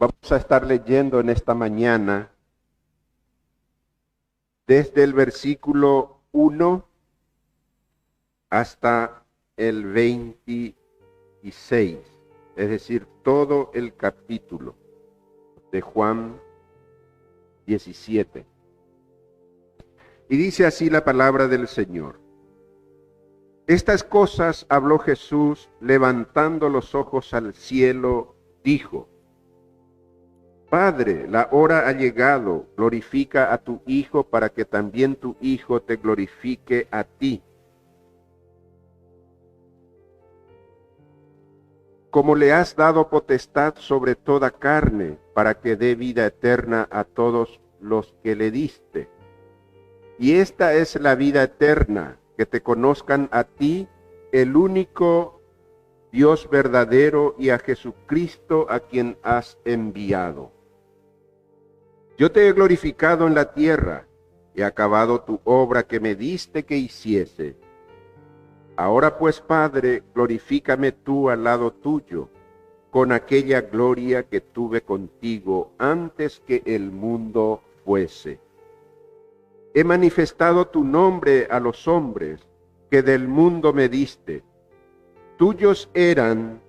Vamos a estar leyendo en esta mañana desde el versículo 1 hasta el 26, es decir, todo el capítulo de Juan 17. Y dice así la palabra del Señor. Estas cosas habló Jesús, levantando los ojos al cielo, dijo: Padre, la hora ha llegado, glorifica a tu Hijo para que también tu Hijo te glorifique a ti. Como le has dado potestad sobre toda carne, para que dé vida eterna a todos los que le diste. Y esta es la vida eterna, que te conozcan a ti, el único Dios verdadero, y a Jesucristo a quien has enviado. Yo te he glorificado en la tierra, he acabado tu obra que me diste que hiciese. Ahora pues, Padre, glorifícame tú al lado tuyo, con aquella gloria que tuve contigo antes que el mundo fuese. He manifestado tu nombre a los hombres que del mundo me diste. Tuyos eran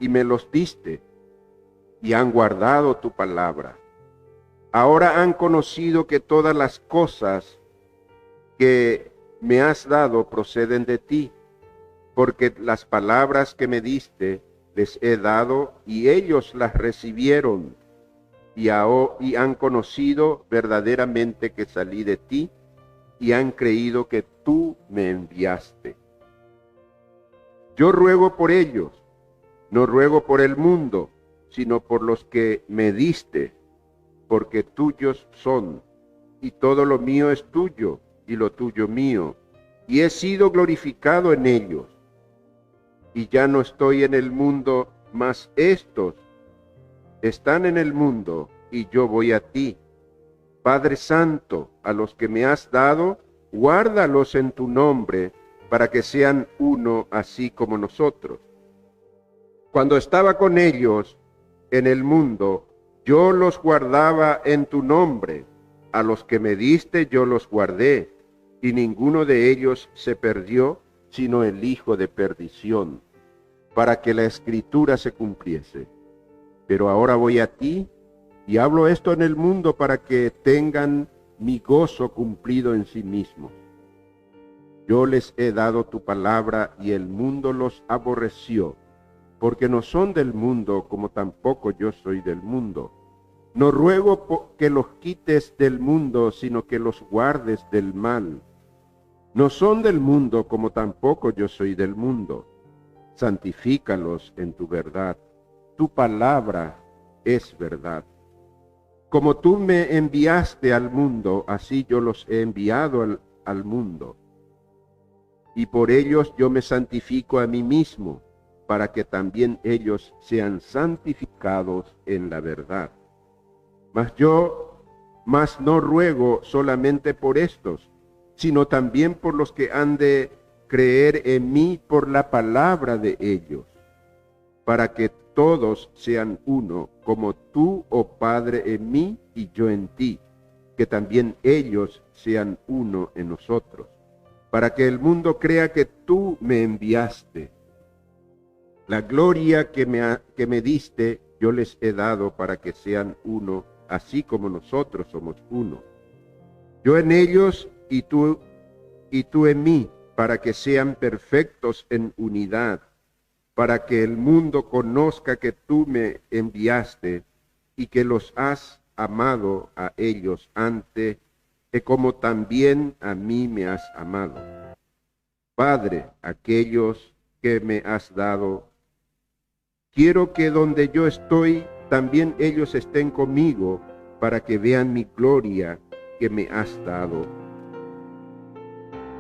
y me los diste, y han guardado tu palabra. Ahora han conocido que todas las cosas que me has dado proceden de ti, porque las palabras que me diste les he dado, y ellos las recibieron, y han conocido verdaderamente que salí de ti, y han creído que tú me enviaste. Yo ruego por ellos, no ruego por el mundo, sino por los que me diste, porque tuyos son, y todo lo mío es tuyo, y lo tuyo mío, y he sido glorificado en ellos. Y ya no estoy en el mundo, mas estos están en el mundo, y yo voy a ti. Padre Santo, a los que me has dado, guárdalos en tu nombre, para que sean uno así como nosotros. Cuando estaba con ellos en el mundo, yo los guardaba en tu nombre. A los que me diste yo los guardé, y ninguno de ellos se perdió, sino el hijo de perdición, para que la escritura se cumpliese. Pero ahora voy a ti, y hablo esto en el mundo para que tengan mi gozo cumplido en sí mismos. Yo les he dado tu palabra, y el mundo los aborreció, porque no son del mundo, como tampoco yo soy del mundo. No ruego que los quites del mundo, sino que los guardes del mal. No son del mundo, como tampoco yo soy del mundo. Santifícalos en tu verdad. Tu palabra es verdad. Como tú me enviaste al mundo, así yo los he enviado al mundo. Y por ellos yo me santifico a mí mismo, para que también ellos sean santificados en la verdad. Mas no ruego solamente por estos, sino también por los que han de creer en mí por la palabra de ellos, para que todos sean uno, como tú, oh Padre, en mí y yo en ti, que también ellos sean uno en nosotros, para que el mundo crea que tú me enviaste. La gloria que me diste, yo les he dado para que sean uno, así como nosotros somos uno. Yo en ellos y tú en mí, para que sean perfectos en unidad, para que el mundo conozca que tú me enviaste y que los has amado a ellos antes, como también a mí me has amado. Padre, aquellos que me has dado, quiero que donde yo estoy, también ellos estén conmigo, para que vean mi gloria que me has dado,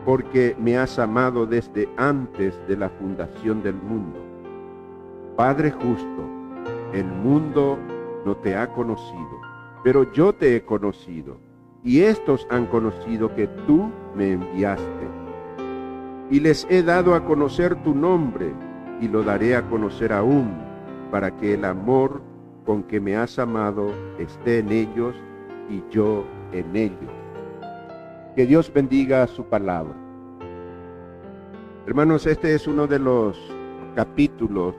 porque me has amado desde antes de la fundación del mundo. Padre justo, el mundo no te ha conocido, pero yo te he conocido, y estos han conocido que tú me enviaste. Y les he dado a conocer tu nombre, y lo daré a conocer aún, para que el amor con que me has amado esté en ellos y yo en ellos. Que Dios bendiga su palabra. Hermanos, este es uno de los capítulos,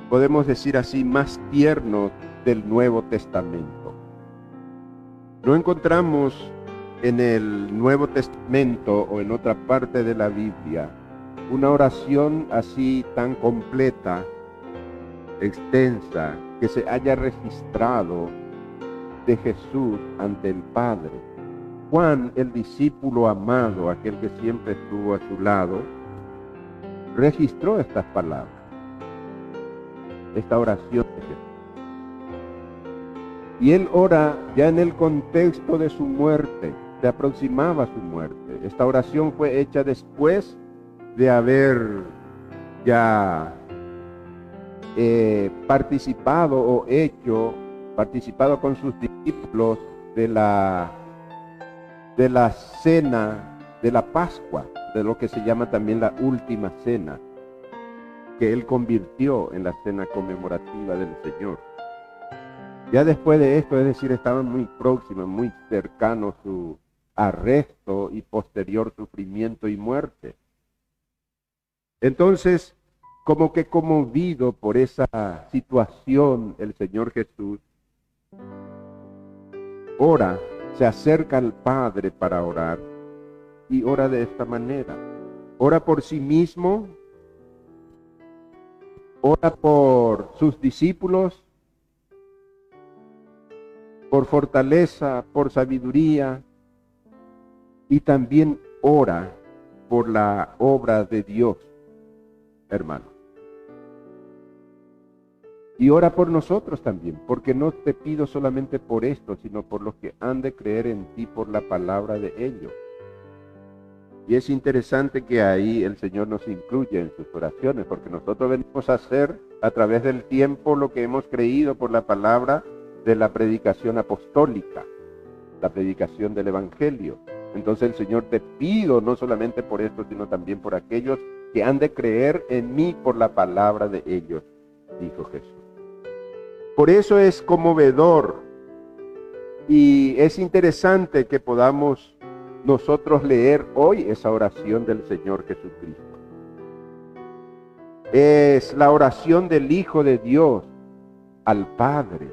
podemos decir así, más tiernos del Nuevo Testamento. No encontramos en el Nuevo Testamento o en otra parte de la Biblia una oración así tan completa, extensa, que se haya registrado de Jesús ante el Padre. Juan, el discípulo amado, aquel que siempre estuvo a su lado, registró estas palabras, esta oración de Jesús. Y él ora ya en el contexto de su muerte, se aproximaba a su muerte. Esta oración fue hecha después de haber ya participado con sus discípulos de la cena de la Pascua, de lo que se llama también la última cena, que él convirtió en la cena conmemorativa del Señor. Ya después de esto, es decir, estaban muy próximos, muy cercanos su arresto y posterior sufrimiento y muerte. Entonces, como que conmovido por esa situación, el Señor Jesús ora, se acerca al Padre para orar y ora de esta manera. Ora por sí mismo, ora por sus discípulos, por fortaleza, por sabiduría, y también ora por la obra de Dios, hermano. Y ora por nosotros también, porque no te pido solamente por esto, sino por los que han de creer en ti por la palabra de ellos. Y es interesante que ahí el Señor nos incluye en sus oraciones, porque nosotros venimos a hacer a través del tiempo lo que hemos creído por la palabra de la predicación apostólica, la predicación del Evangelio. Entonces el Señor, te pido no solamente por esto, sino también por aquellos que han de creer en mí por la palabra de ellos, dijo Jesús. Por eso es conmovedor y es interesante que podamos nosotros leer hoy esa oración del Señor Jesucristo. Es la oración del Hijo de Dios al Padre,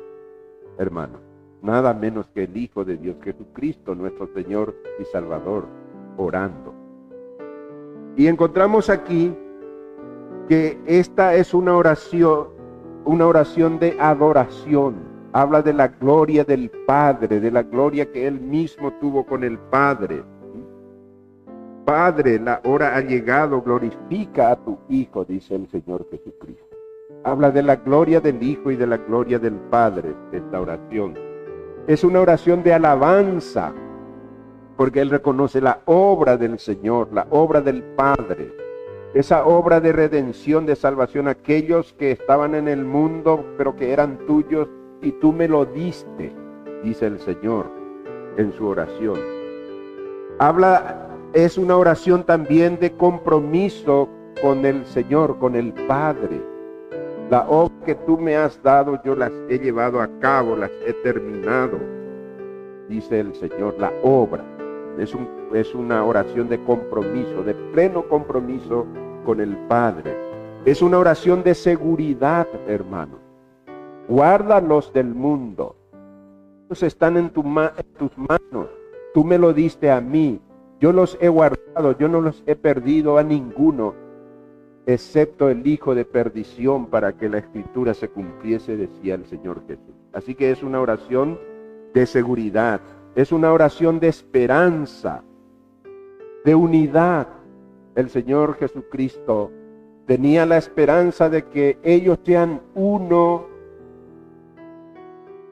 hermano. Nada menos que el Hijo de Dios, Jesucristo, nuestro Señor y Salvador, orando. Y encontramos aquí que esta es una oración de adoración. Habla de la gloria del Padre, de la gloria que Él mismo tuvo con el Padre. Padre, la hora ha llegado, glorifica a tu Hijo, dice el Señor Jesucristo. Habla de la gloria del Hijo y de la gloria del Padre, esta oración. Es una oración de alabanza, porque Él reconoce la obra del Señor, la obra del Padre. Esa obra de redención, de salvación, aquellos que estaban en el mundo, pero que eran tuyos, y tú me lo diste, dice el Señor en su oración. Es una oración también de compromiso con el Señor, con el Padre. La obra que tú me has dado, yo las he llevado a cabo, las he terminado, dice el Señor. La obra es una oración de compromiso, de pleno compromiso con el Padre. Es una oración de seguridad, hermano. Guárdalos del mundo. Ellos están en tus manos. Tú me lo diste a mí. Yo los he guardado. Yo no los he perdido a ninguno, excepto el hijo de perdición, para que la escritura se cumpliese, decía el Señor Jesús. Así que es una oración de seguridad. Es una oración de esperanza, de unidad. El Señor Jesucristo tenía la esperanza de que ellos sean uno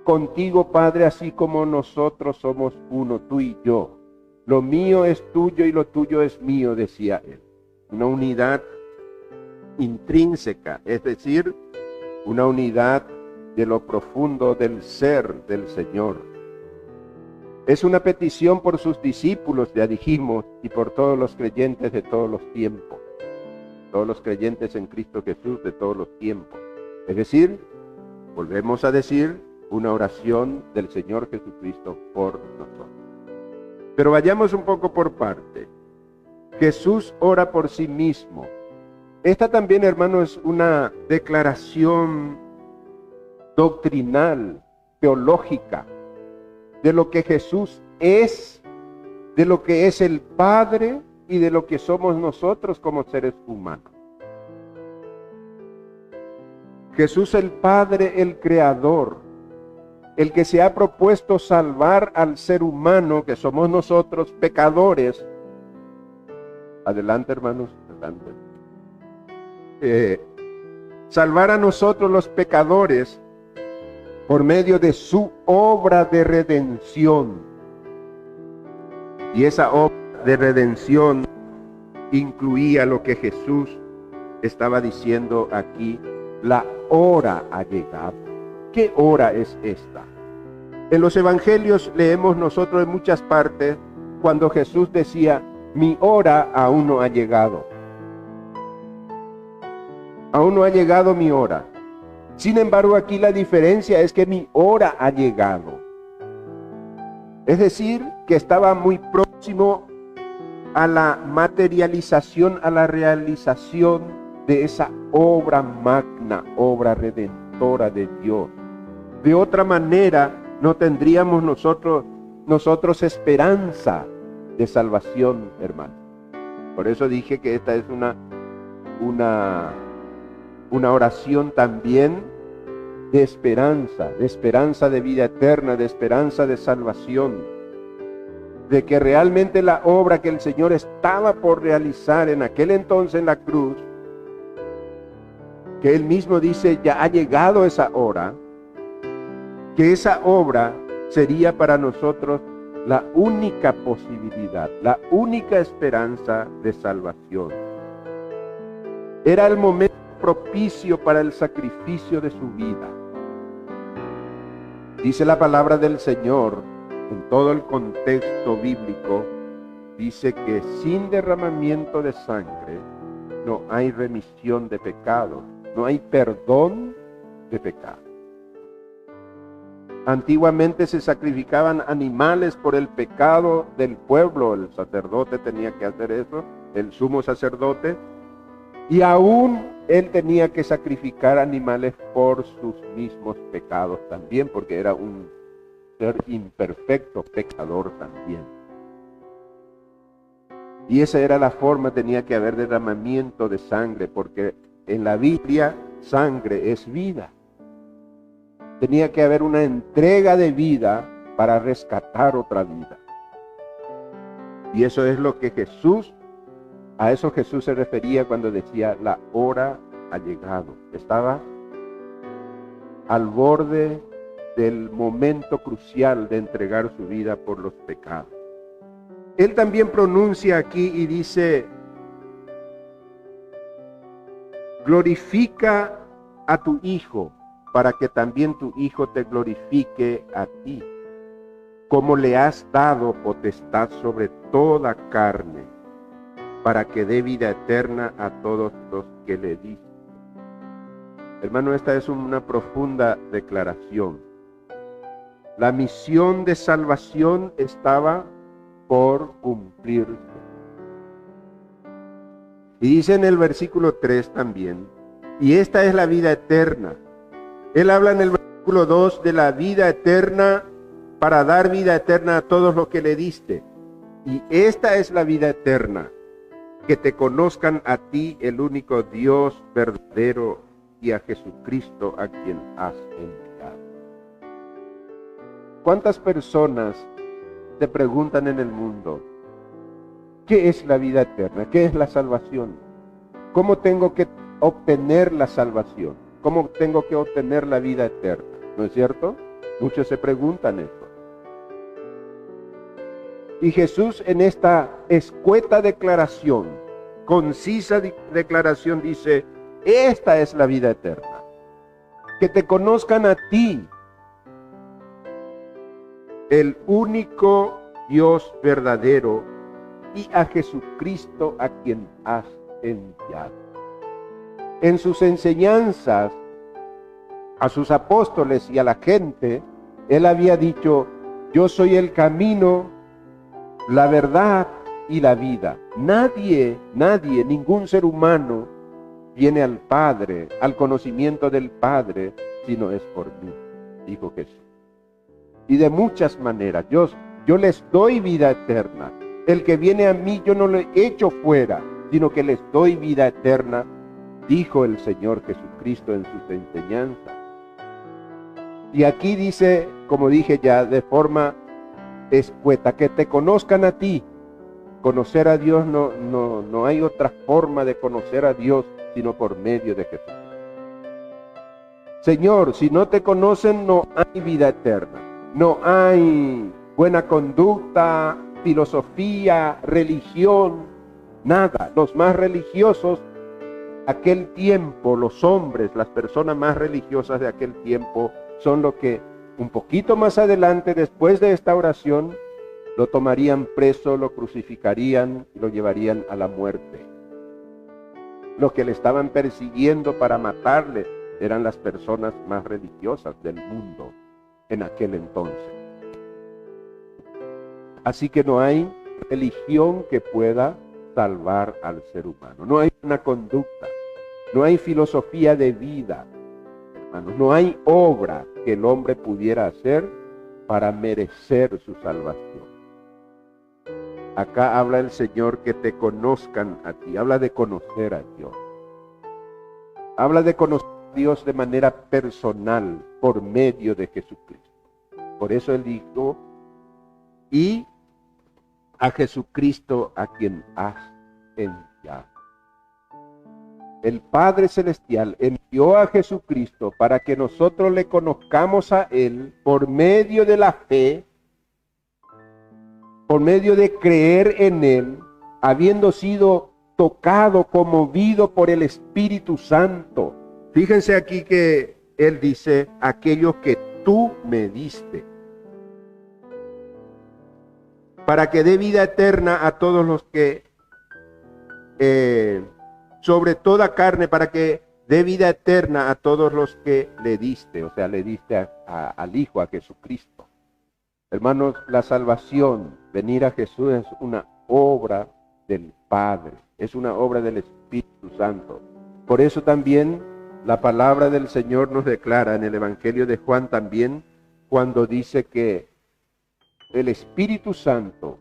contigo, Padre, así como nosotros somos uno, tú y yo. Lo mío es tuyo y lo tuyo es mío, decía él. Una unidad intrínseca, es decir, una unidad de lo profundo del ser del Señor. Es una petición por sus discípulos, ya dijimos, y por todos los creyentes de todos los tiempos. Todos los creyentes en Cristo Jesús de todos los tiempos. Es decir, Volvemos a decir, una oración del Señor Jesucristo por nosotros. Pero vayamos un poco por parte. Jesús ora por sí mismo. Esta también, hermano, es una declaración doctrinal, teológica, de lo que Jesús es, de lo que es el Padre y de lo que somos nosotros como seres humanos. Jesús el Padre, el Creador, el que se ha propuesto salvar al ser humano, que somos nosotros, pecadores. Adelante, hermanos, adelante. Salvar a nosotros los pecadores por medio de su obra de redención. Y esa obra de redención incluía lo que Jesús estaba diciendo aquí: la hora ha llegado. ¿Qué hora es esta? En los evangelios leemos nosotros en muchas partes cuando Jesús decía: mi hora aún no ha llegado. Aún no ha llegado mi hora. Sin embargo, aquí la diferencia es que mi hora ha llegado. Es decir, que estaba muy próximo a la materialización, a la realización de esa obra magna, obra redentora de Dios. De otra manera, no tendríamos nosotros esperanza de salvación, hermano. Por eso dije que esta es una oración también de esperanza de vida eterna, de esperanza de salvación, de que realmente la obra que el Señor estaba por realizar en aquel entonces en la cruz, que Él mismo dice, ya ha llegado esa hora, que esa obra sería para nosotros la única posibilidad, la única esperanza de salvación. Era el momento propicio para el sacrificio de su vida. Dice la palabra del Señor, en todo el contexto bíblico, dice que sin derramamiento de sangre no hay remisión de pecados, no hay perdón de pecados. Antiguamente se sacrificaban animales por el pecado del pueblo, el sacerdote tenía que hacer eso, el sumo sacerdote, y aún él tenía que sacrificar animales por sus mismos pecados también, porque era un ser imperfecto, pecador también. Y esa era la forma, tenía que haber derramamiento de sangre, porque en la Biblia sangre es vida. Tenía que haber una entrega de vida para rescatar otra vida. Y eso es lo que a eso Jesús se refería cuando decía, la hora ha llegado. Estaba al borde del momento crucial de entregar su vida por los pecados. Él también pronuncia aquí y dice, glorifica a tu Hijo, para que también tu Hijo te glorifique a ti, como le has dado potestad sobre toda carne, para que dé vida eterna a todos los que le diste. Hermano, esta es una profunda declaración. La misión de salvación estaba por cumplirse. Y dice en el versículo 3 también, y esta es la vida eterna. Él habla en el versículo 2 de la vida eterna, para dar vida eterna a todos los que le diste. Y esta es la vida eterna, que te conozcan a ti, el único Dios verdadero, y a Jesucristo a quien has enviado. ¿Cuántas personas te preguntan en el mundo, ¿qué es la vida eterna? ¿Qué es la salvación? ¿Cómo tengo que obtener la salvación? ¿Cómo tengo que obtener la vida eterna? ¿No es cierto? Muchos se preguntan eso. Y Jesús en esta escueta declaración, concisa declaración, dice, esta es la vida eterna, que te conozcan a ti, el único Dios verdadero, y a Jesucristo a quien has enviado. En sus enseñanzas, a sus apóstoles y a la gente, Él había dicho: yo soy el camino, la verdad y la vida. Nadie, ningún ser humano viene al Padre, al conocimiento del Padre, si no es por mí, dijo Jesús. Y de muchas maneras, yo les doy vida eterna. El que viene a mí, yo no lo echo fuera, sino que les doy vida eterna, dijo el Señor Jesucristo en sus enseñanzas. Y aquí dice, como dije ya, de forma escueta, que te conozcan a ti. Conocer a Dios, no hay otra forma de conocer a Dios sino por medio de Jesús. Señor, si no te conocen, no hay vida eterna, no hay buena conducta, filosofía, religión, nada. Los más religiosos de aquel tiempo, los hombres, las personas más religiosas de aquel tiempo, son lo que un poquito más adelante, después de esta oración, lo tomarían preso, lo crucificarían y lo llevarían a la muerte. Los que le estaban persiguiendo para matarle eran las personas más religiosas del mundo en aquel entonces. Así que no hay religión que pueda salvar al ser humano. No hay una conducta, no hay filosofía de vida, hermanos. No hay obra que el hombre pudiera hacer para merecer su salvación. Acá habla el Señor que te conozcan a ti, habla de conocer a Dios. Habla de conocer a Dios de manera personal por medio de Jesucristo. Por eso Él dijo: y a Jesucristo a quien has enviado. El Padre Celestial envió a Jesucristo para que nosotros le conozcamos a Él por medio de la fe, por medio de creer en Él, habiendo sido tocado, conmovido por el Espíritu Santo. Fíjense aquí que Él dice: aquello que tú me diste, para que dé vida eterna a todos los que, sobre toda carne, para que dé vida eterna a todos los que le diste, o sea, le diste al Hijo, a Jesucristo. Hermanos, la salvación, venir a Jesús, es una obra del Padre, es una obra del Espíritu Santo. Por eso también la palabra del Señor nos declara en el Evangelio de Juan también, cuando dice que el Espíritu Santo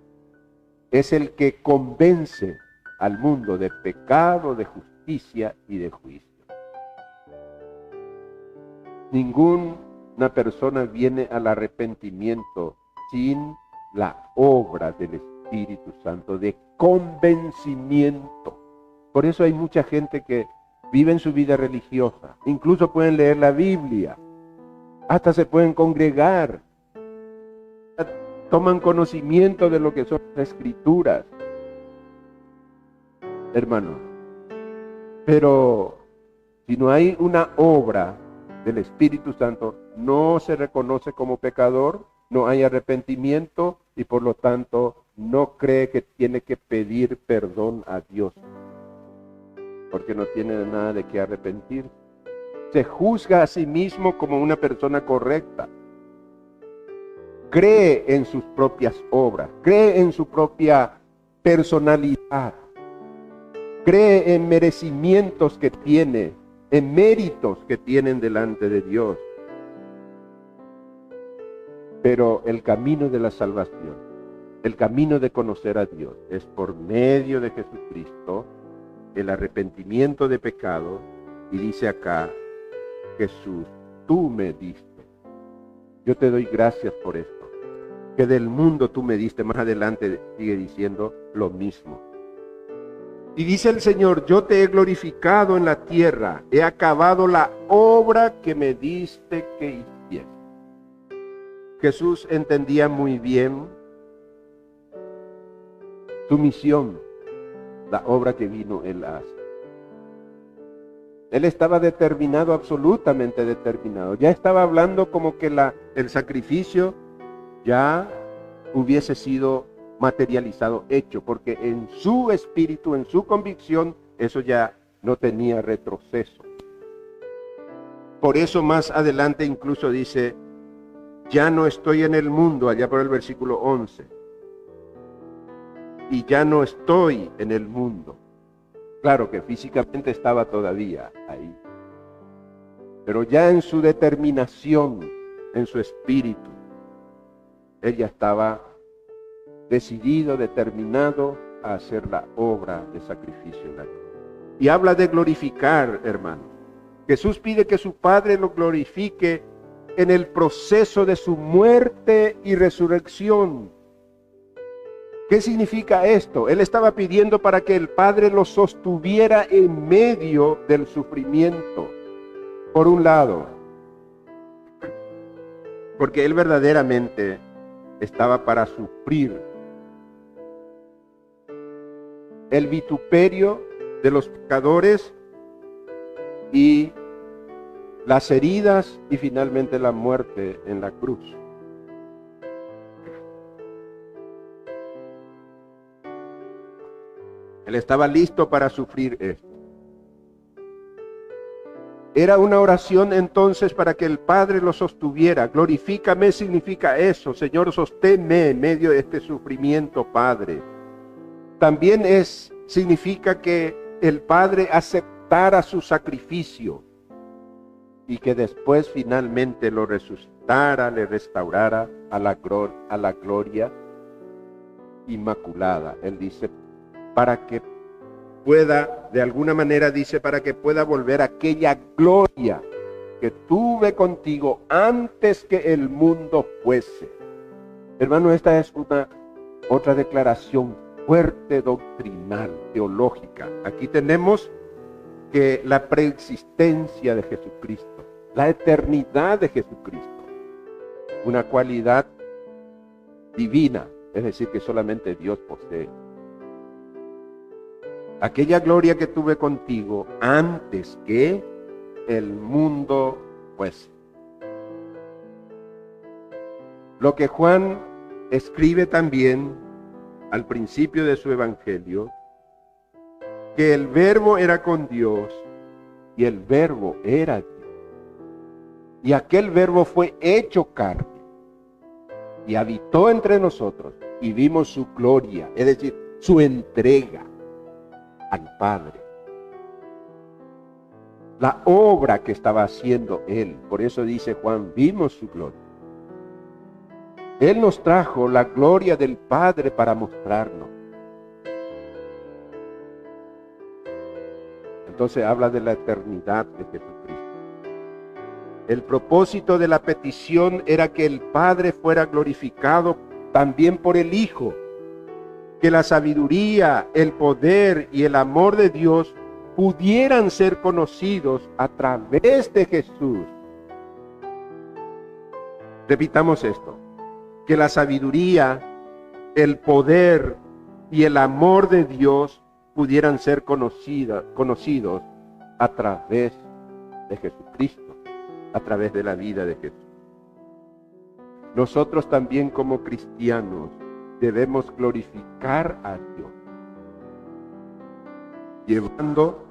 es el que convence al mundo de pecado, de justicia y de juicio. Ninguna persona viene al arrepentimiento sin la obra del Espíritu Santo, de convencimiento. Por eso hay mucha gente que vive en su vida religiosa, incluso pueden leer la Biblia, hasta se pueden congregar, toman conocimiento de lo que son las Escrituras, hermanos. Pero si no hay una obra del Espíritu Santo, no se reconoce como pecador, no hay arrepentimiento y por lo tanto no cree que tiene que pedir perdón a Dios, porque no tiene nada de qué arrepentir. Se juzga a sí mismo como una persona correcta. Cree en sus propias obras, cree en su propia personalidad, cree en merecimientos que tiene, en méritos que tienen delante de Dios. Pero el camino de la salvación, el camino de conocer a Dios, es por medio de Jesucristo, el arrepentimiento de pecado. Y dice acá: Jesús, tú me diste. Yo te doy gracias por esto. Que del mundo tú me diste. Más adelante sigue diciendo lo mismo. Y dice el Señor: yo te he glorificado en la tierra, he acabado la obra que me diste que hiciese. Jesús entendía muy bien su misión, la obra que vino Él a hacer. Él estaba determinado, absolutamente determinado. Ya estaba hablando como que el sacrificio ya hubiese sido materializado, hecho, porque en su espíritu, en su convicción, eso ya no tenía retroceso. Por eso más adelante incluso dice, ya no estoy en el mundo, allá por el versículo 11. Y ya no estoy en el mundo. Claro que físicamente estaba todavía ahí. Pero ya en su determinación, en su espíritu, él ya estaba decidido, determinado a hacer la obra de sacrificio en la cruz. Y habla de glorificar, hermanos. Jesús pide que su Padre lo glorifique en el proceso de su muerte y resurrección. ¿Qué significa esto? Él estaba pidiendo para que el Padre lo sostuviera en medio del sufrimiento. Por un lado, porque él verdaderamente estaba para sufrir el vituperio de los pecadores y las heridas y finalmente la muerte en la cruz. Él estaba listo para sufrir esto. Era una oración entonces para que el Padre lo sostuviera. Glorifícame significa eso. Señor, sosténme en medio de este sufrimiento, Padre. También significa que el Padre aceptara su sacrificio y que después finalmente lo resucitara, le restaurara a la gloria inmaculada. Él dice, para que pueda, de alguna manera dice, para que pueda volver a aquella gloria que tuve contigo antes que el mundo fuese. Hermano, esta es otra declaración fuerte doctrinal, teológica. Aquí tenemos que la preexistencia de Jesucristo, la eternidad de Jesucristo, una cualidad divina, es decir, que solamente Dios posee. Aquella gloria que tuve contigo antes que el mundo fuese. Lo que Juan escribe también al principio de su evangelio, que el verbo era con Dios y el verbo era Dios. Y aquel verbo fue hecho carne y habitó entre nosotros y vimos su gloria, es decir, su entrega al Padre. La obra que estaba haciendo Él, por eso dice Juan, vimos su gloria. Él nos trajo la gloria del Padre para mostrarnos. Entonces habla de la eternidad de Jesucristo. El propósito de la petición era que el Padre fuera glorificado también por el Hijo. Que la sabiduría, el poder y el amor de Dios pudieran ser conocidos a través de Jesús. Repitamos esto, que la sabiduría, el poder y el amor de Dios pudieran ser conocidos a través de Jesucristo, a través de la vida de Jesús. Nosotros también como cristianos debemos glorificar a Dios, llevando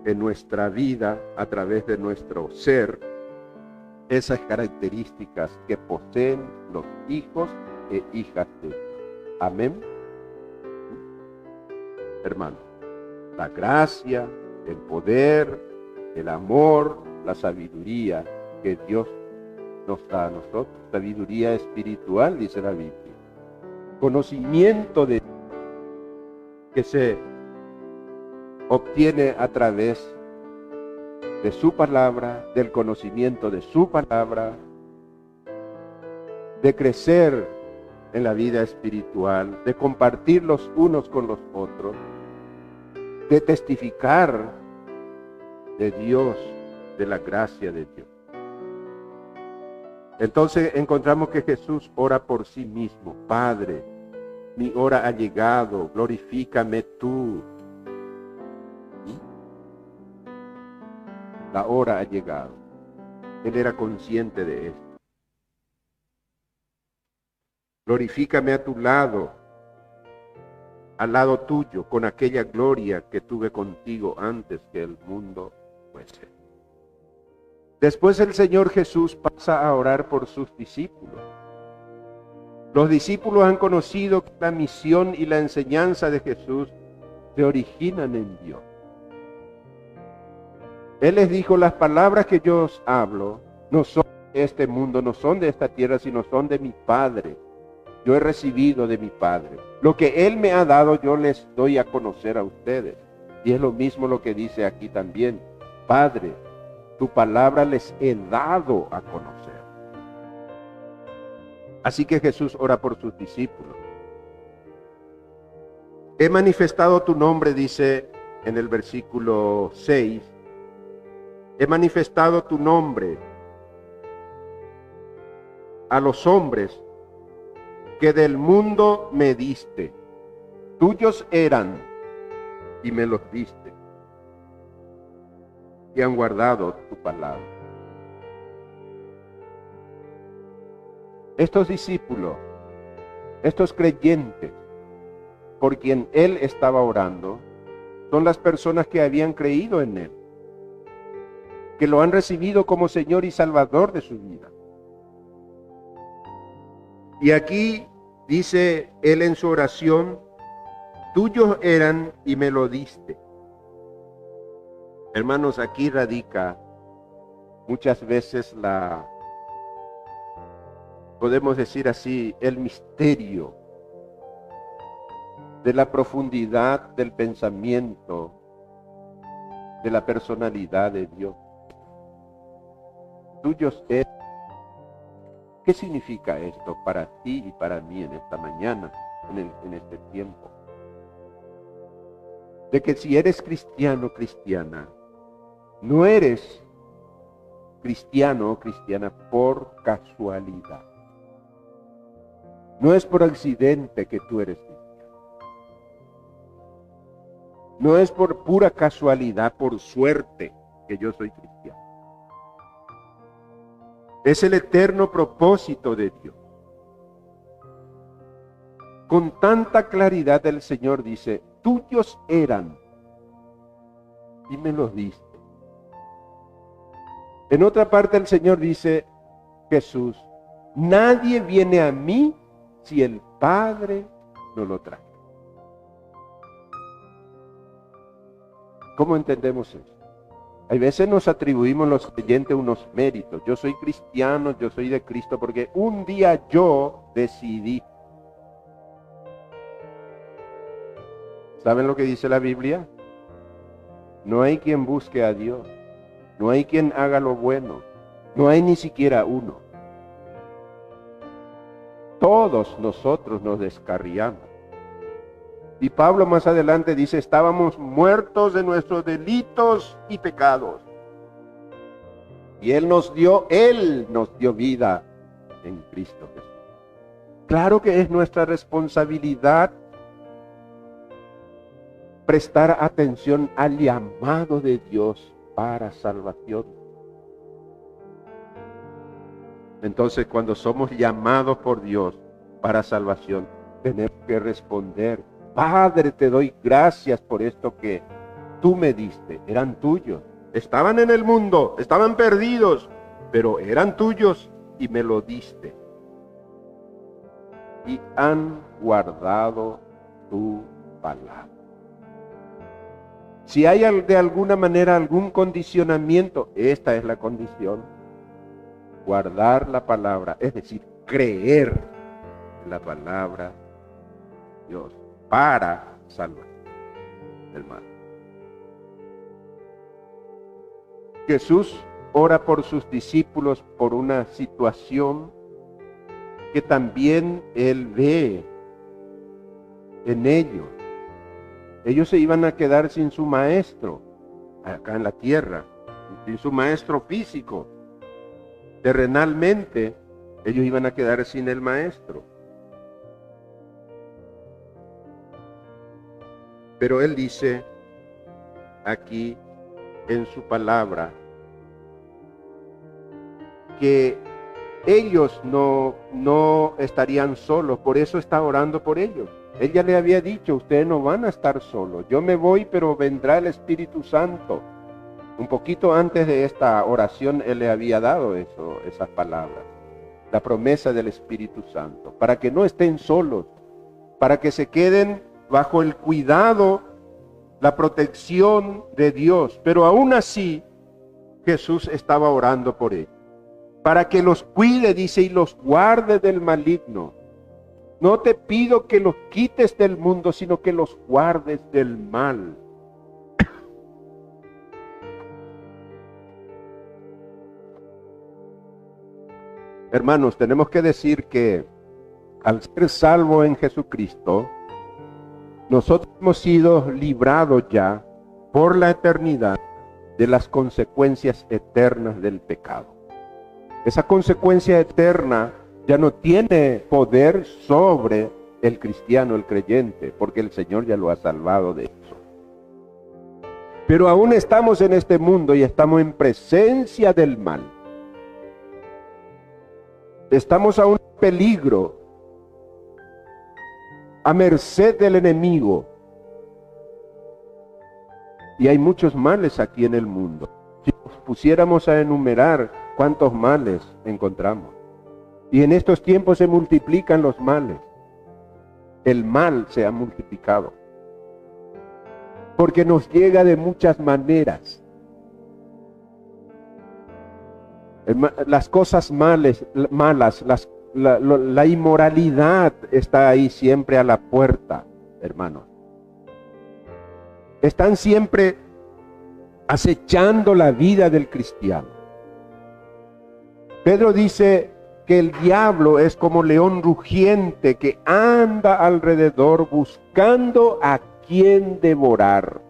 en nuestra vida, a través de nuestro ser, esas características que poseen los hijos e hijas de Dios. Amén. Hermanos, la gracia, el poder, el amor, la sabiduría que Dios nos da a nosotros, sabiduría espiritual, dice la Biblia. Conocimiento de que se obtiene a través de su palabra, del conocimiento de su palabra, de crecer en la vida espiritual, de compartir los unos con los otros, de testificar de Dios, de la gracia de Dios. Entonces encontramos que Jesús ora por sí mismo. Padre, mi hora ha llegado, glorifícame tú. La hora ha llegado. Él era consciente de esto. Glorifícame a tu lado, al lado tuyo, con aquella gloria que tuve contigo antes que el mundo fuese. Después el Señor Jesús pasa a orar por sus discípulos. Los discípulos han conocido que la misión y la enseñanza de Jesús se originan en Dios. Él les dijo: las palabras que yo os hablo no son de este mundo, no son de esta tierra, sino son de mi Padre. Yo he recibido de mi Padre. Lo que Él me ha dado, yo les doy a conocer a ustedes. Y es lo mismo lo que dice aquí también: Padre, tu palabra les he dado a conocer. Así que Jesús ora por sus discípulos. He manifestado tu nombre, dice en el versículo 6. He manifestado tu nombre a los hombres que del mundo me diste. Tuyos eran y me los diste, y han guardado tu palabra. Estos discípulos, estos creyentes por quien Él estaba orando, son las personas que habían creído en Él, que lo han recibido como Señor y Salvador de su vida. Y aquí dice Él en su oración: tuyos eran y me lo diste. Hermanos, aquí radica muchas veces podemos decir así, el misterio de la profundidad del pensamiento, de la personalidad de Dios. Tuyos eran. ¿Qué significa esto para ti y para mí en esta mañana, en este tiempo? De que si eres cristiano o cristiana, no eres cristiano o cristiana por casualidad. No es por accidente que tú eres cristiano. No es por pura casualidad, por suerte, que yo soy cristiano. Es el eterno propósito de Dios. Con tanta claridad el Señor dice: tuyos eran y me los diste. En otra parte el Señor dice, Jesús: nadie viene a mí si el Padre no lo trae. ¿Cómo entendemos eso? Hay veces nos atribuimos los creyentes unos méritos. Yo soy cristiano, yo soy de Cristo porque un día yo decidí. ¿Saben lo que dice la Biblia? No hay quien busque a Dios. No hay quien haga lo bueno. No hay ni siquiera uno. Todos nosotros nos descarriamos. Y Pablo más adelante dice: estábamos muertos de nuestros delitos y pecados. Y Él nos dio vida en Cristo Jesús. Claro que es nuestra responsabilidad prestar atención al llamado de Dios para salvación. Entonces, cuando somos llamados por Dios para salvación, tenemos que responder: Padre, te doy gracias por esto que tú me diste. Eran tuyos. Estaban en el mundo, estaban perdidos, pero eran tuyos y me lo diste. Y han guardado tu palabra. Si hay de alguna manera algún condicionamiento, esta es la condición: guardar la palabra, es decir, creer en la palabra de Dios para salvar del mal. Jesús ora por sus discípulos por una situación que también Él ve en ellos. Ellos se iban a quedar sin su maestro acá en la tierra, sin su maestro físico. Terrenalmente, ellos iban a quedar sin el maestro. Pero Él dice aquí en su palabra que ellos no estarían solos, por eso está orando por ellos. Él ya le había dicho: ustedes no van a estar solos, yo me voy, pero vendrá el Espíritu Santo Un poquito antes de esta oración, Él le había dado esas palabras, la promesa del Espíritu Santo, para que no estén solos, para que se queden bajo el cuidado, la protección de Dios. Pero aún así, Jesús estaba orando por ellos, para que los cuide, dice, y los guarde del maligno. No te pido que los quites del mundo, sino que los guardes del mal. Hermanos, tenemos que decir que al ser salvo en Jesucristo, nosotros hemos sido librados ya por la eternidad de las consecuencias eternas del pecado. Esa consecuencia eterna ya no tiene poder sobre el cristiano, el creyente, porque el Señor ya lo ha salvado de eso. Pero aún estamos en este mundo y estamos en presencia del mal. Estamos a un peligro, a merced del enemigo. Y hay muchos males aquí en el mundo. Si nos pusiéramos a enumerar cuántos males encontramos. Y en estos tiempos se multiplican los males. El mal se ha multiplicado. Porque nos llega de muchas maneras. Las cosas malas, la inmoralidad está ahí siempre a la puerta, hermanos. Están siempre acechando la vida del cristiano. Pedro dice que el diablo es como león rugiente que anda alrededor buscando a quien devorar.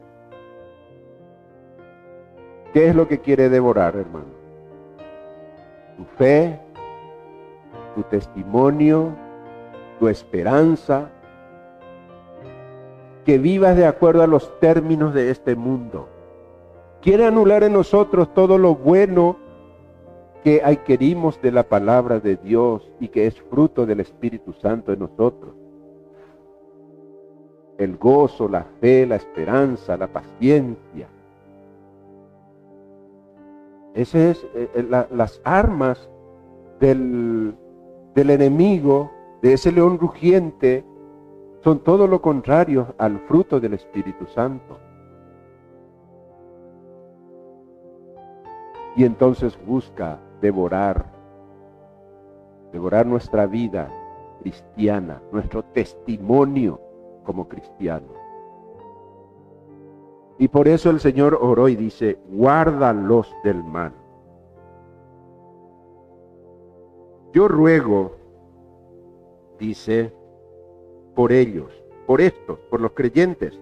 ¿Qué es lo que quiere devorar, hermano? Tu fe, tu testimonio, tu esperanza, que vivas de acuerdo a los términos de este mundo. Quiere anular en nosotros todo lo bueno que adquirimos de la palabra de Dios y que es fruto del Espíritu Santo en nosotros. El gozo, la fe, la esperanza, la paciencia. Esas es las armas del enemigo, de ese león rugiente, son todo lo contrario al fruto del Espíritu Santo. Y entonces busca devorar nuestra vida cristiana, nuestro testimonio como cristianos. Y por eso el Señor oró y dice, guárdalos del mal. Yo ruego, dice, por ellos, por estos, por los creyentes.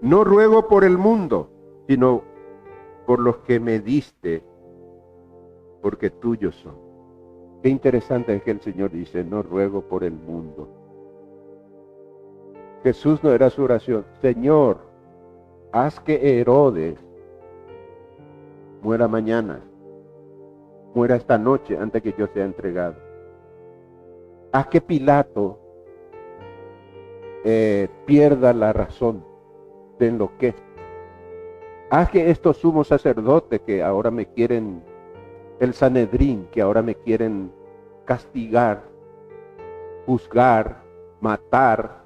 No ruego por el mundo, sino por los que me diste, porque tuyos son. Qué interesante es que el Señor dice, no ruego por el mundo. Jesús no era su oración, Señor, haz que Herodes muera mañana, muera esta noche antes que yo sea entregado. Haz que Pilato pierda la razón, se enloquezca. Haz que estos sumos sacerdotes que ahora me quieren, el Sanedrín, que ahora me quieren castigar, juzgar, matar,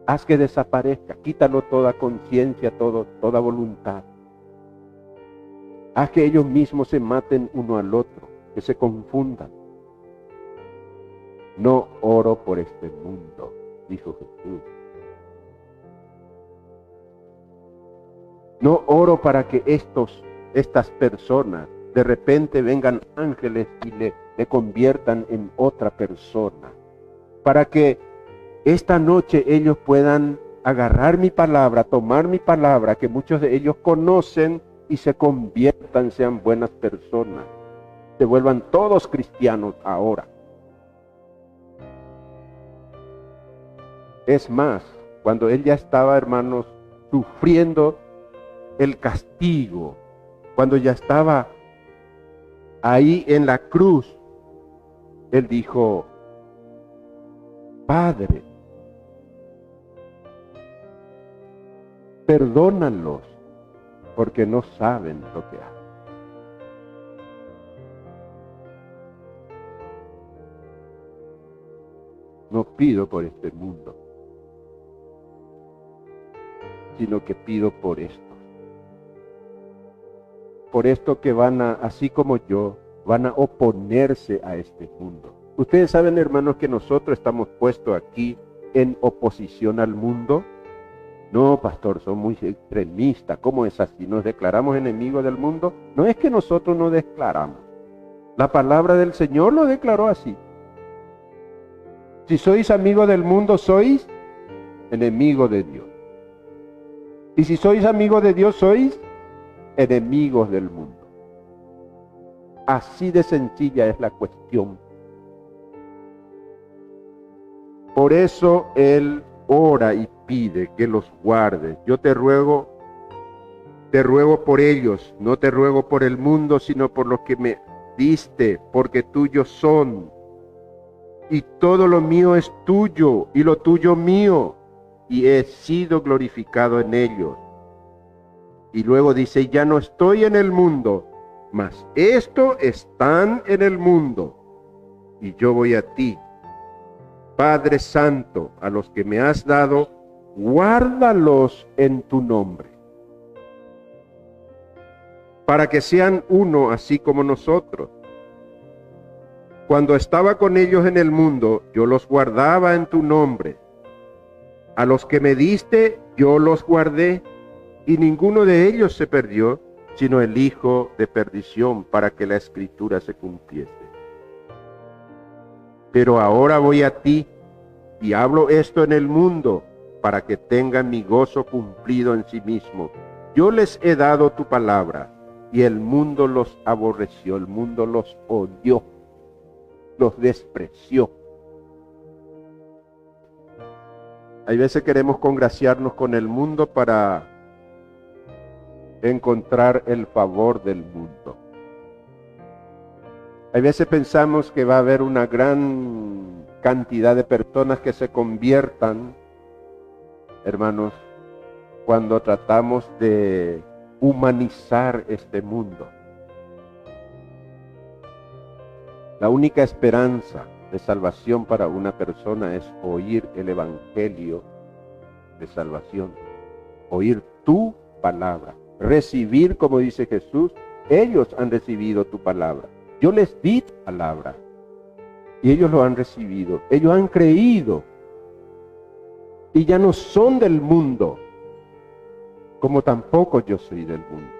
haz que desaparezca, quítalo toda conciencia, toda voluntad. Haz que ellos mismos se maten uno al otro, que se confundan. No oro por este mundo, dijo Jesús. No oro para que estas personas de repente vengan ángeles y le conviertan en otra persona. Para que esta noche ellos puedan agarrar mi palabra, tomar mi palabra, que muchos de ellos conocen y se conviertan, sean buenas personas. Se vuelvan todos cristianos ahora. Es más, cuando él ya estaba, hermanos, sufriendo el castigo, cuando ya estaba ahí en la cruz, él dijo, Padre, perdónalos, porque no saben lo que hacen. No pido por este mundo, sino que pido por estos. Por esto que van a, así como yo, van a oponerse a este mundo. Ustedes saben, hermanos, que nosotros estamos puestos aquí en oposición al mundo. No, pastor, son muy extremistas. ¿Cómo es así? ¿Nos declaramos enemigos del mundo? No es que nosotros nos declaramos. La palabra del Señor lo declaró así. Si sois amigos del mundo, sois enemigos de Dios. Y si sois amigos de Dios, sois enemigos del mundo. Así de sencilla es la cuestión. Por eso Él ora y pide que los guardes. Yo te ruego por ellos, no te ruego por el mundo, sino por los que me diste, porque tuyos son. Y todo lo mío es tuyo, y lo tuyo mío, y he sido glorificado en ellos. Y luego dice, ya no estoy en el mundo, mas estos están en el mundo, y yo voy a ti. Padre Santo, a los que me has dado, guárdalos en tu nombre, para que sean uno así como nosotros. Cuando estaba con ellos en el mundo, yo los guardaba en tu nombre. A los que me diste, yo los guardé, y ninguno de ellos se perdió, sino el hijo de perdición, para que la escritura se cumpliese. Pero ahora voy a ti, y hablo esto en el mundo, para que tengan mi gozo cumplido en sí mismo. Yo les he dado tu palabra, y el mundo los aborreció, el mundo los odió, los despreció. Hay veces queremos congraciarnos con el mundo para encontrar el favor del mundo. Hay veces pensamos que va a haber una gran cantidad de personas que se conviertan, hermanos, cuando tratamos de humanizar este mundo. La única esperanza de salvación para una persona es oír el evangelio de salvación, oír tu palabra, recibir, como dice Jesús, ellos han recibido tu palabra. Yo les di tu palabra y ellos lo han recibido, ellos han creído y ya no son del mundo, como tampoco yo soy del mundo.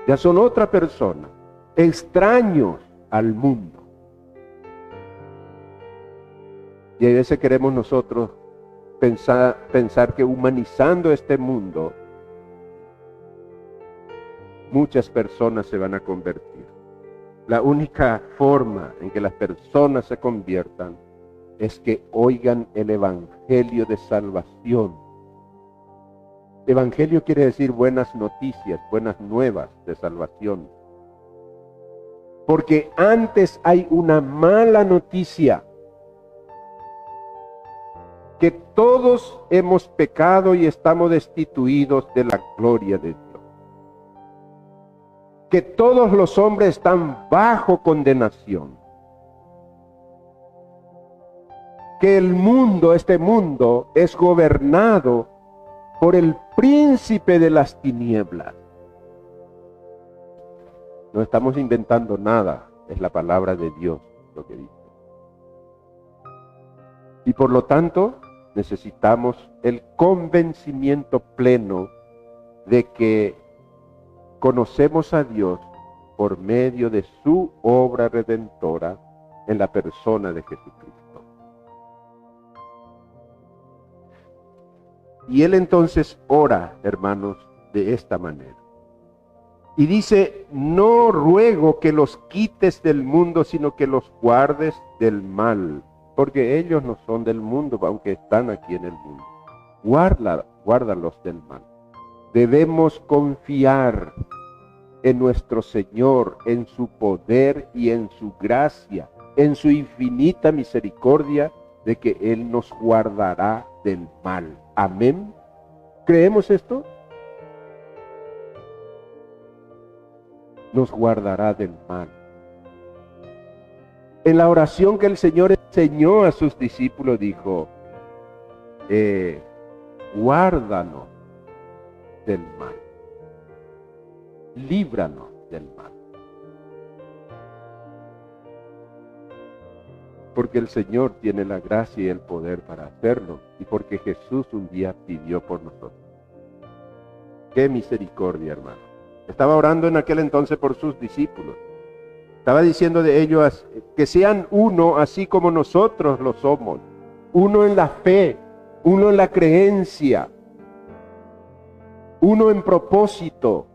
Ya son otra persona, extraños al mundo. Y a veces queremos nosotros pensar que humanizando este mundo, muchas personas se van a convertir. La única forma en que las personas se conviertan es que oigan el evangelio de salvación. Evangelio quiere decir buenas noticias, buenas nuevas de salvación. Porque antes hay una mala noticia, que todos hemos pecado y estamos destituidos de la gloria de Dios. Que todos los hombres están bajo condenación. Que el mundo, este mundo, es gobernado por el príncipe de las tinieblas. No estamos inventando nada, es la palabra de Dios lo que dice. Y por lo tanto, necesitamos el convencimiento pleno de que conocemos a Dios por medio de su obra redentora en la persona de Jesucristo. Y Él entonces ora, hermanos, de esta manera. Y dice, no ruego que los quites del mundo, sino que los guardes del mal. Porque ellos no son del mundo, aunque están aquí en el mundo. Guárdalos del mal. Debemos confiar en nuestro Señor, en su poder y en su gracia, en su infinita misericordia, de que Él nos guardará del mal. Amén. ¿Creemos esto? nos guardará del mal. En la oración que el Señor enseñó a sus discípulos dijo, guárdanos del mal, líbranos del mal. Porque el Señor tiene la gracia y el poder para hacerlo, y porque Jesús un día pidió por nosotros. ¡Qué misericordia, hermano! Estaba orando en aquel entonces por sus discípulos. Estaba diciendo de ellos que sean uno así como nosotros lo somos. Uno en la fe, uno en la creencia, uno en propósito.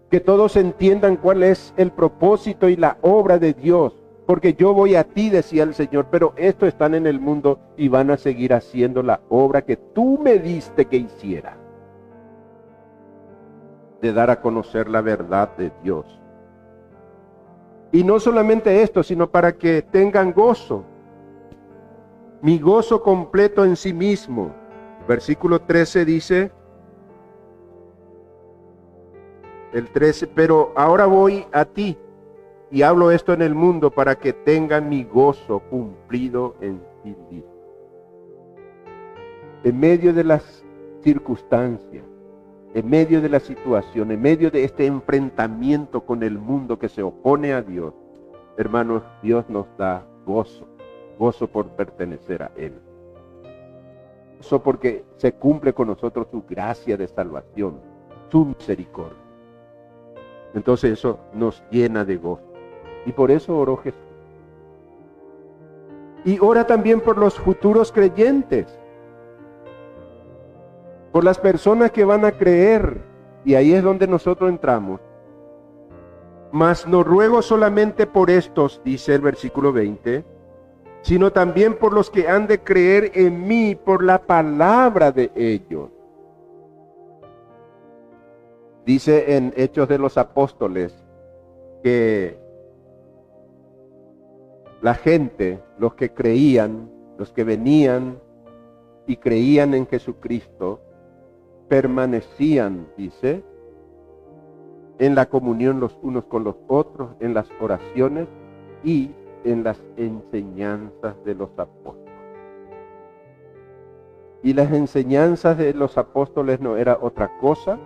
Que todos entiendan cuál es el propósito y la obra de Dios. Porque yo voy a ti, decía el Señor, pero estos están en el mundo y van a seguir haciendo la obra que tú me diste que hiciera. De dar a conocer la verdad de Dios. Y no solamente esto, sino para que tengan gozo. Mi gozo completo en sí mismo. Versículo 13 dice, el 13, pero ahora voy a ti. Y hablo esto en el mundo para que tengan mi gozo cumplido en sí mismo. En medio de las circunstancias, en medio de la situación, en medio de este enfrentamiento con el mundo que se opone a Dios, hermanos, Dios nos da gozo, gozo por pertenecer a Él. Gozo porque se cumple con nosotros su gracia de salvación, su misericordia. Entonces eso nos llena de gozo. Y por eso oró Jesús. Y ora también por los futuros creyentes. Por las personas que van a creer. Y ahí es donde nosotros entramos. Mas no ruego solamente por estos, dice el versículo 20, sino también por los que han de creer en mí por la palabra de ellos. Dice en Hechos de los Apóstoles que la gente, los que creían, los que venían y creían en Jesucristo, permanecían, dice, en la comunión los unos con los otros, en las oraciones y en las enseñanzas de los apóstoles. Y las enseñanzas de los apóstoles no era otra cosa,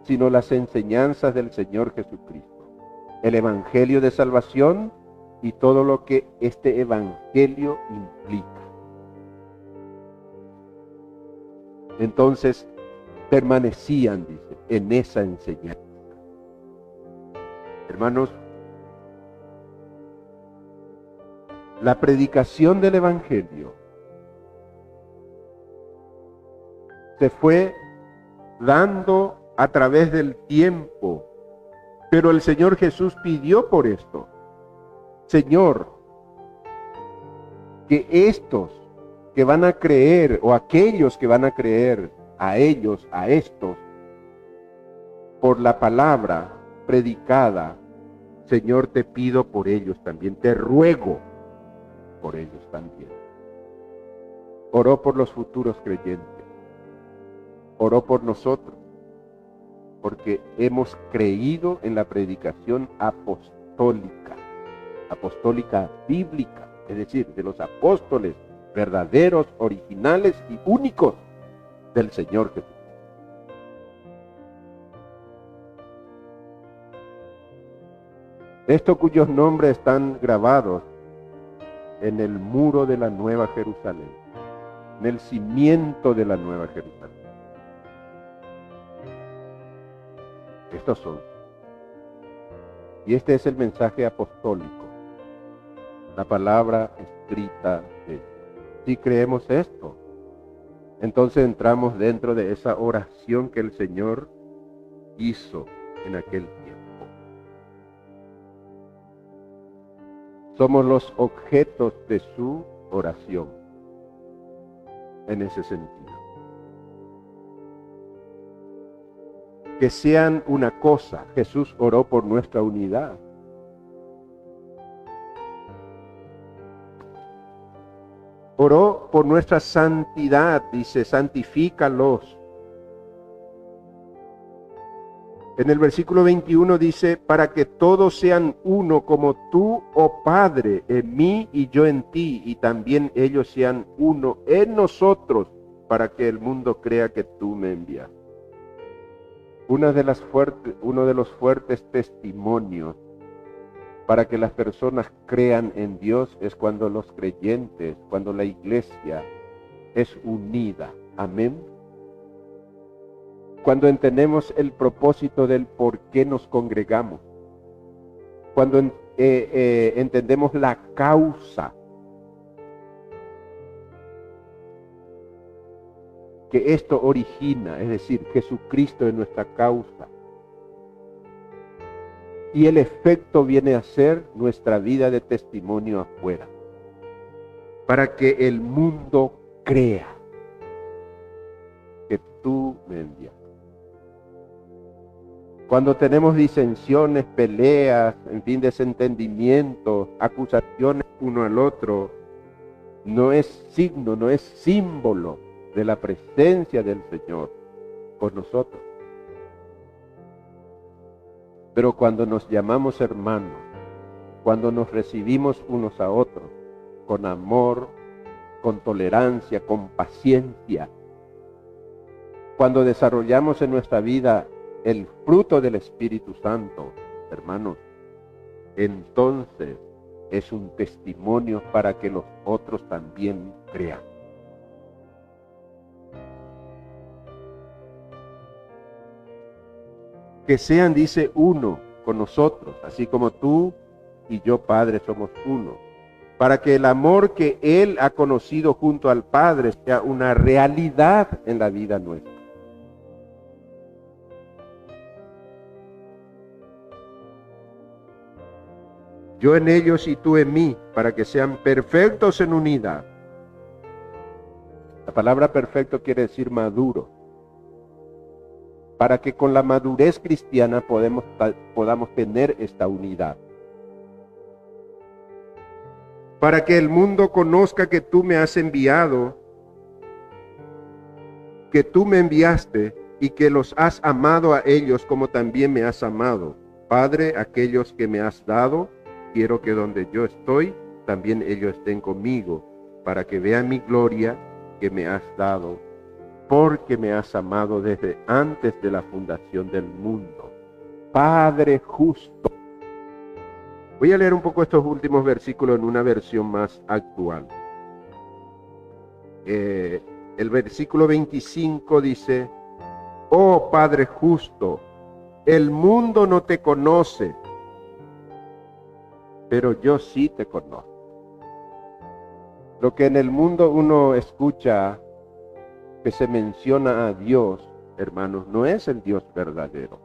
sino las enseñanzas del Señor Jesucristo. El evangelio de salvación y todo lo que este evangelio implica. Entonces, permanecían, dice, en esa enseñanza. Hermanos, la predicación del evangelio se fue dando a través del tiempo, pero el Señor Jesús pidió por esto. Señor, que estos que van a creer, o aquellos que van a creer, a ellos, a estos, por la palabra predicada, Señor, te pido por ellos también, te ruego por ellos también. Oró por los futuros creyentes, oró por nosotros, porque hemos creído en la predicación apostólica bíblica, es decir, de los apóstoles verdaderos, originales y únicos del Señor Jesús. Estos cuyos nombres están grabados en el muro de la Nueva Jerusalén, en el cimiento de la Nueva Jerusalén. Estos son. Y este es el mensaje apostólico, la palabra escrita de Dios. Si creemos esto, entonces entramos dentro de esa oración que el Señor hizo en aquel tiempo. Somos los objetos de su oración, en ese sentido. Que sean una cosa. Jesús oró por nuestra unidad. Oró por nuestra santidad, dice, santifícalos. En el versículo 21 dice, para que todos sean uno como tú, oh Padre, en mí y yo en ti, y también ellos sean uno en nosotros, para que el mundo crea que tú me envías. Uno de los fuertes testimonios para que las personas crean en Dios es cuando los creyentes, cuando la iglesia es unida. Amén. Cuando entendemos el propósito del por qué nos congregamos. Cuando entendemos la causa que esto origina, es decir, Jesucristo es nuestra causa. Y el efecto viene a ser nuestra vida de testimonio afuera, para que el mundo crea que tú me envías. Cuando tenemos disensiones, peleas, en fin, desentendimientos, acusaciones uno al otro, no es signo, no es símbolo de la presencia del Señor con nosotros. Pero cuando nos llamamos hermanos, cuando nos recibimos unos a otros, con amor, con tolerancia, con paciencia, cuando desarrollamos en nuestra vida el fruto del Espíritu Santo, hermanos, entonces es un testimonio para que los otros también crean. Que sean, dice, uno con nosotros, así como tú y yo, Padre, somos uno, para que el amor que Él ha conocido junto al Padre sea una realidad en la vida nuestra. Yo en ellos y tú en mí, para que sean perfectos en unidad. La palabra perfecto quiere decir maduro. Para que con la madurez cristiana podamos tener esta unidad. Para que el mundo conozca que tú me has enviado, que tú me enviaste y que los has amado a ellos como también me has amado. Padre, aquellos que me has dado, quiero que donde yo estoy, también ellos estén conmigo, para que vean mi gloria que me has dado, porque me has amado desde antes de la fundación del mundo. Padre justo. Voy a leer un poco estos últimos versículos en una versión más actual. El versículo 25 dice, oh Padre justo, el mundo no te conoce, pero yo sí te conozco. Lo que en el mundo uno escucha que se menciona a Dios, hermanos, no es el Dios verdadero.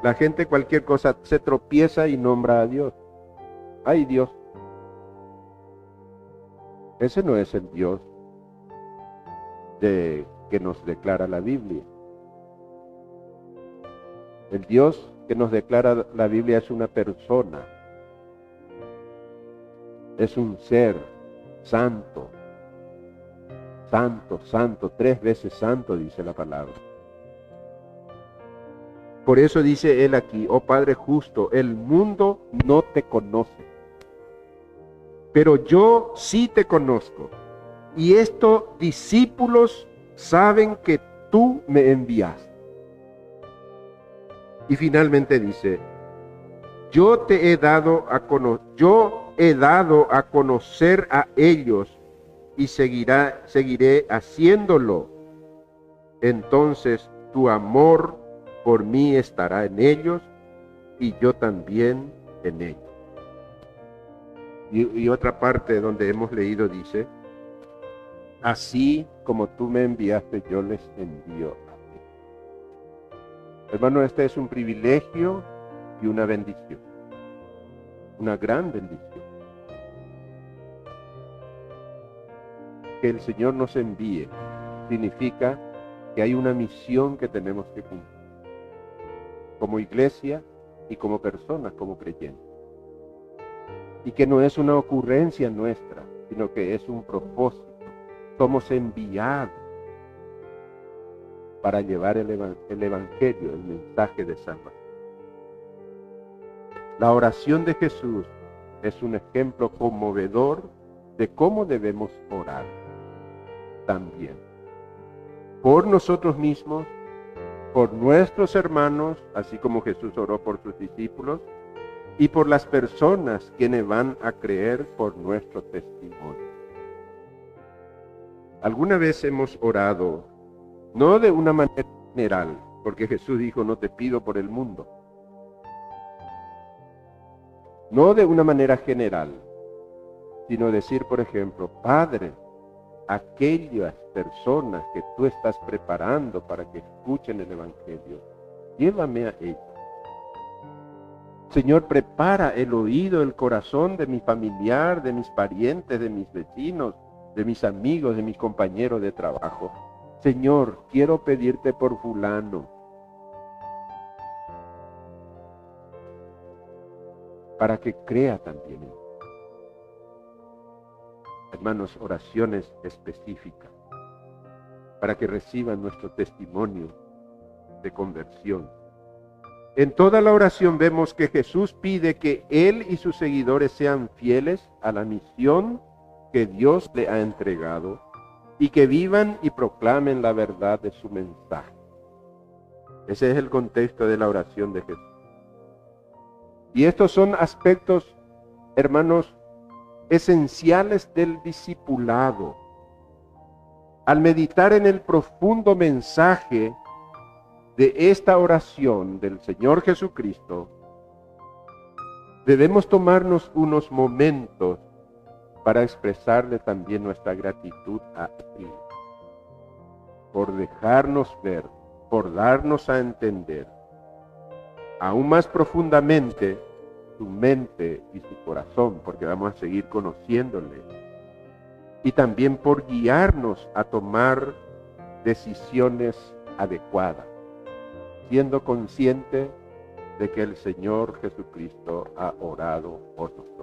La gente cualquier cosa se tropieza y nombra a Dios. ¡Ay, Dios! Ese no es el Dios que nos declara la Biblia. El Dios que nos declara la Biblia es una persona. Es un ser santo. Santo, santo, 3 veces santo, dice la palabra. Por eso dice él aquí, oh Padre justo, el mundo no te conoce, pero yo sí te conozco. Y estos discípulos saben que tú me enviaste. Y finalmente dice, yo he dado a conocer a ellos y seguiré haciéndolo. Entonces tu amor por mí estará en ellos y yo también en ellos. Y otra parte donde hemos leído dice, así como tú me enviaste, yo les envío a ti. Hermano, este es un privilegio y una bendición. Una gran bendición. Que el Señor nos envíe significa que hay una misión que tenemos que cumplir. Como iglesia y como personas, como creyentes. Y que no es una ocurrencia nuestra, sino que es un propósito. Somos enviados para llevar el Evangelio, el mensaje de salvación. La oración de Jesús es un ejemplo conmovedor de cómo debemos orar también. Por nosotros mismos, por nuestros hermanos, así como Jesús oró por sus discípulos, y por las personas quienes van a creer por nuestro testimonio. Alguna vez hemos orado, no de una manera general, porque Jesús dijo, no te pido por el mundo. No de una manera general, sino decir, por ejemplo, Padre, aquellas personas que tú estás preparando para que escuchen el Evangelio, llévame a ellos. Señor, prepara el oído, el corazón de mi familiar, de mis parientes, de mis vecinos, de mis amigos, de mis compañeros de trabajo. Señor, quiero pedirte por fulano, para que crea también en ti. Hermanos, oraciones específicas, para que reciban nuestro testimonio de conversión. En toda la oración vemos que Jesús pide que Él y sus seguidores sean fieles a la misión que Dios le ha entregado y que vivan y proclamen la verdad de su mensaje. Ese es el contexto de la oración de Jesús. Y estos son aspectos, hermanos, esenciales del discipulado. Al meditar en el profundo mensaje de esta oración del Señor Jesucristo, debemos tomarnos unos momentos para expresarle también nuestra gratitud a Él, por dejarnos ver, por darnos a entender aún más profundamente su mente y su corazón, porque vamos a seguir conociéndole, y también por guiarnos a tomar decisiones adecuadas, siendo consciente de que el Señor Jesucristo ha orado por nosotros.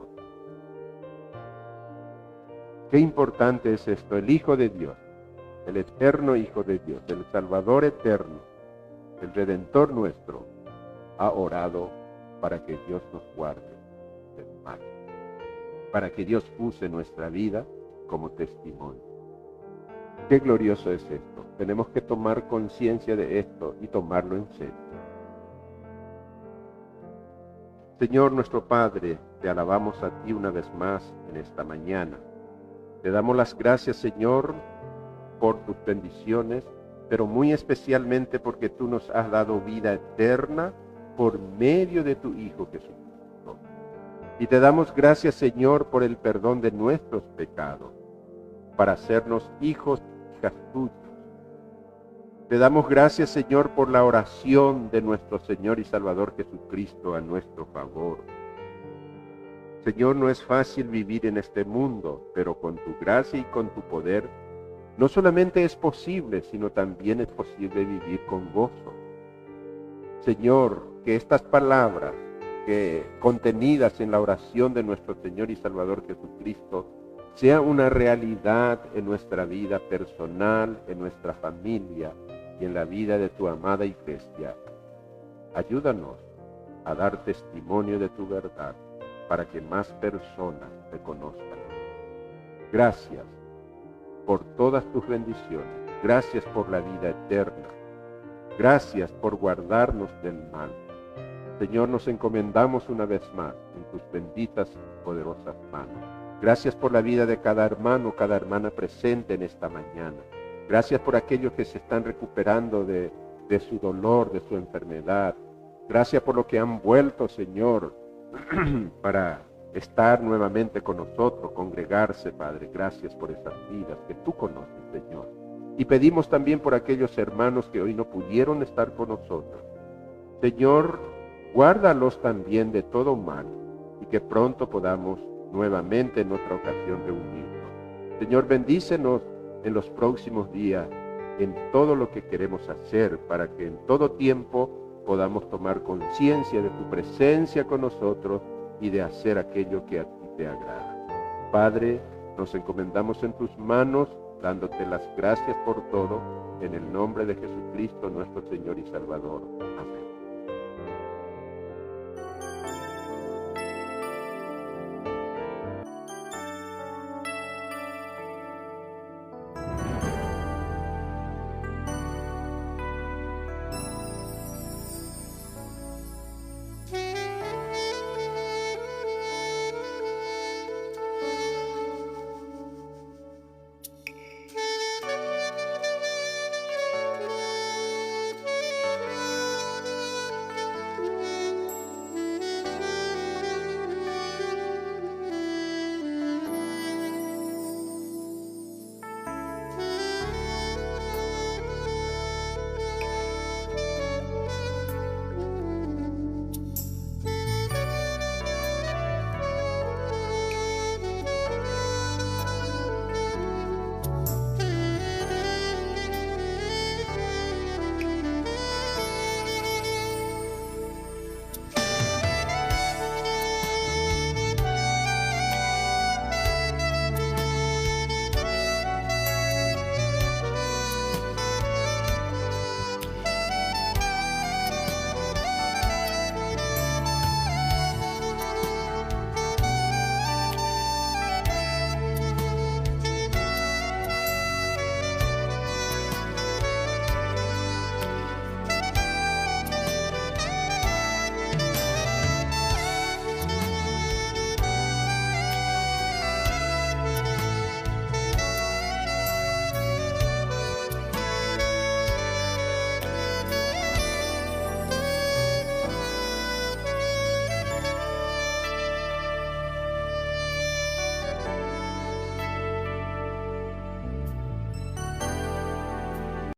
Qué importante es esto. El Hijo de Dios, el eterno Hijo de Dios, el Salvador eterno, el Redentor nuestro, ha orado para que Dios nos guarde del mal, para que Dios use nuestra vida como testimonio. Qué glorioso es esto. Tenemos que tomar conciencia de esto y tomarlo en serio. Señor nuestro Padre, te alabamos a ti una vez más en esta mañana. Te damos las gracias, Señor, por tus bendiciones, pero muy especialmente porque tú nos has dado vida eterna por medio de tu Hijo Jesucristo. Y te damos gracias, Señor, por el perdón de nuestros pecados, para hacernos hijos y hijas tuyas. Te damos gracias, Señor, por la oración de nuestro Señor y Salvador Jesucristo a nuestro favor. Señor, no es fácil vivir en este mundo, pero con tu gracia y con tu poder, no solamente es posible, sino también es posible vivir con gozo. Señor, que estas palabras contenidas en la oración de nuestro Señor y Salvador Jesucristo sea una realidad en nuestra vida personal, en nuestra familia y en la vida de tu amada iglesia. Ayúdanos a dar testimonio de tu verdad para que más personas te conozcan. Gracias por todas tus bendiciones. Gracias por la vida eterna. Gracias por guardarnos del mal. Señor, nos encomendamos una vez más en tus benditas y poderosas manos. Gracias por la vida de cada hermano, cada hermana presente en esta mañana. Gracias por aquellos que se están recuperando de su dolor, de su enfermedad. Gracias por lo que han vuelto, Señor, para estar nuevamente con nosotros, congregarse, Padre. Gracias por esas vidas que tú conoces, Señor. Y pedimos también por aquellos hermanos que hoy no pudieron estar con nosotros. Señor, guárdalos también de todo mal y que pronto podamos nuevamente en otra ocasión reunirnos. Señor, bendícenos en los próximos días en todo lo que queremos hacer para que en todo tiempo podamos tomar conciencia de tu presencia con nosotros y de hacer aquello que a ti te agrada. Padre, nos encomendamos en tus manos dándote las gracias por todo, en el nombre de Jesucristo nuestro Señor y Salvador. Amén.